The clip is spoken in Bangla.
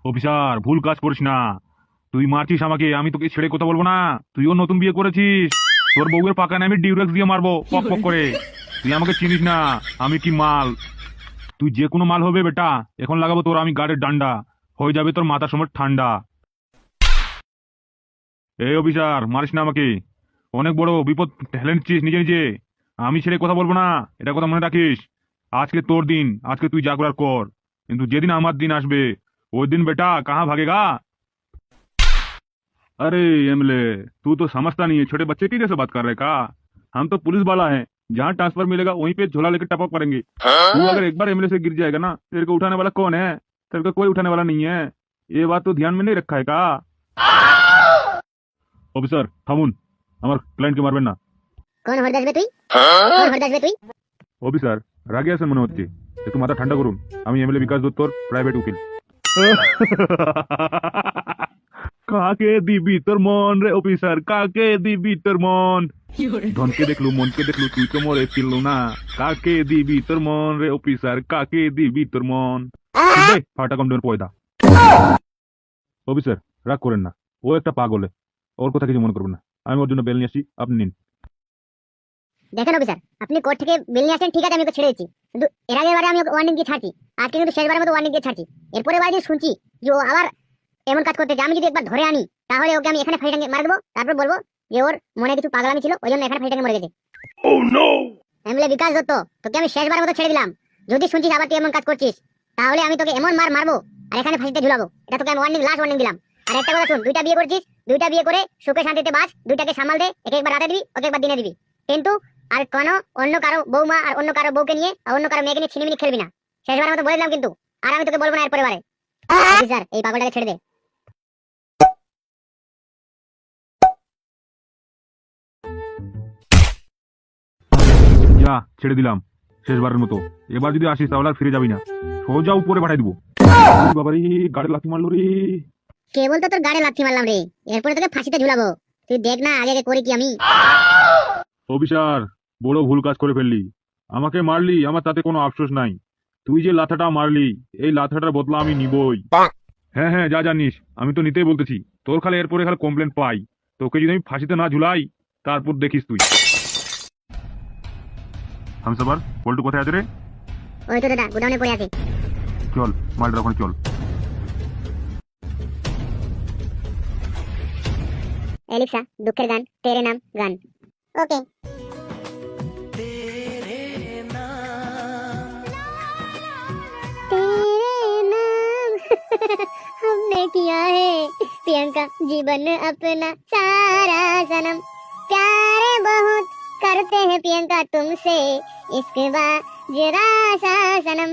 অফিসার, ভুল কাজ করিস না। তুই মারছিস আমাকে, আমি তোকে ছেড়ে কথা বলবো না। তুইও নতুন বিয়ে করেছিস, তোর বউয়ের পাকানে আমি ডিউরেক্স দিয়ে মারবো পক পক করে। তুই আমাকে চিনিস না, আমি কি মাল। তুই যে কোনো মাল হবে বেটা, এখন লাগাবো তোর আমি গাড়ির ডান্ডা, হয়ে যাবে তোর মাথার সময় ঠান্ডা। এই অফিসার, মারিস না আমাকে, অনেক বড় বিপদ ঠেলে নিচ্ছিস নিজে নিজে। আমি ছেড়ে কথা বলবো না, এটা কথা মনে রাখিস। আজকে তোর দিন, আজকে তুই যা করার কর, কিন্তু যেদিন আমার দিন আসবে ওই दिन बेटा कहाँ भागेगा। अरे एमएलए, तू तो समझता नहीं है, छोटे बच्चे की जैसे बात कर रहे का। हम तो पुलिस वाला है, जहाँ ट्रांसफर मिलेगा वहीं पे झोला लेकर टपक पड़ेंगे। तू अगर एक बार एमएलए से गिर जाएगा ना, तेरे को उठाने वाला कौन है। तेरे को कोई उठाने वाला नहीं है, ये बात तो ध्यान में नहीं रखा है का। অফিসার থামুন, আমার ক্লায়েন্টকে মারবেন না। কোন হরদাস বে তুই? কোন হরদাস বে তুই? অফিসার, রাগে আছেন মনে হচ্ছে, একটু মাথা ঠান্ডা করুন। আমি এমএলএ বিকাশ দত্তর প্রাইভেট উকিল। কাকে দিবি তোর মন রে অফিসার, কাকে দিবি তোর মন। ধনকে দেখলু মনকে দেখলু, তুই তো মরে ফিরলু না। কাকে দিবি তোর মন রে অফিসার, কাকে দিবি তোর মন। ফাটা কম পয়দা। অফিসার, রাগ করেন না, ও একটা পাগলে, ওর কথা কিছু মনে করবেন না। আমি ওর জন্য বেল নিয়ে আসি, আপনি নিন। দেখেন অফিসার, আপনি কোর্ট থেকে বেল নিয়ে আসেন, ঠিক আছে, আমি ওকে ছেড়ে দিচ্ছি, কিন্তু এর আগের বারে আমি ওকে ওয়ার্নিং দিয়ে ছাড়ছি, আজকে কিন্তু শেষবারের মতো ওয়ার্নিং দিয়ে ছাড়ছি। এরপরে বারে যদি শুনছি যে ও আবার এমন কাজ করতে, যে আমি যদি একবার ধরে আনি তাহলে ওকে আমি এখানে ফাঁসি টাঙিয়ে মার দেবো, তারপর বলবো যে ওর মনে কিছু পাগলামি ছিল, ওই জন্য এখানে ফাঁসি টাঙিয়ে মরে গেছে। এমএলএ বিকাশ দত্ত, তোকে আমি শেষবারের মতো ছেড়ে দিলাম। যদি শুনছিস আবার তুই এমন কাজ করছিস, তাহলে আমি তোকে এমন মার মারবো আর এখানে ফাঁসিতে ঝুলাবো। এটা তোকে আমি ওয়ার্নিং, লাস্ট ওয়ার্নিং দিলাম। আর একটা কথা শুন, দুইটা বিয়ে করছিস, দুইটা বিয়ে করে সুখে শান্তিতে বাঁচ, দুইটাকে সামাল দে, একে একবার রাতে দিবি, ওকে একবার দিনে দিবি, কিন্তু আর কোনো অন্য কারো বৌমা আর অন্য কারো বউকে নিয়ে আর অন্য কারো মেয়েকে নিয়ে ছিনিমিনি খেলবি না। শেষবারের মতো বলে দিলাম কিন্তু, আর আমি তোকে বলবো না এরপরে বারে। স্যার, এই পাগলটাকে ছেড়ে দে। যা, ছেড়ে দিলাম শেষবারের মতো। এবার যদি আসিস তাহলে আর ফিরে যাবি না, সোজা উপরে পাঠাই দিব। বাবারে, গাড়ি লাথি মারলো রে। কে বলতো তোর গাড়ি লাথি মারলাম রে? এরপরে তোকে ফাঁসিতে ঝুলাবো, তুই দেখ না আগে আগে করি কি আমি। অফিসার, বড় ভুল কাজ করে ফেললি, আমাকে মারলি, আমার তাতে কোনো আফসোস নাই। তুই যে লাথাটা মারলি, এই লাথাটার বদলা আমি নিবই। হ্যাঁ হ্যাঁ, যা জানিস, আমি তো নিতেই বলতেছি। তোর খালি এরপরে খালি কমপ্লেন পাই, তোকে যদি আমি ফাঁসিতে না ঝুলাই তারপর দেখিস তুই। হামসাবার, পল্টু কোথায় আছে রে? ওই তো দাদা গোডাউনে পড়ে আছে। চল, মালটার ওখানে চল। এলিক্সা, দুঃখের গান, তেরে নাম গান। ওকে। तेरे नाम हमने किया है प्रियंका जीवन अपना सारा सनम, प्यारे बहुत करते हैं प्रियंका तुमसे, इसके बाद जरा सा सनम।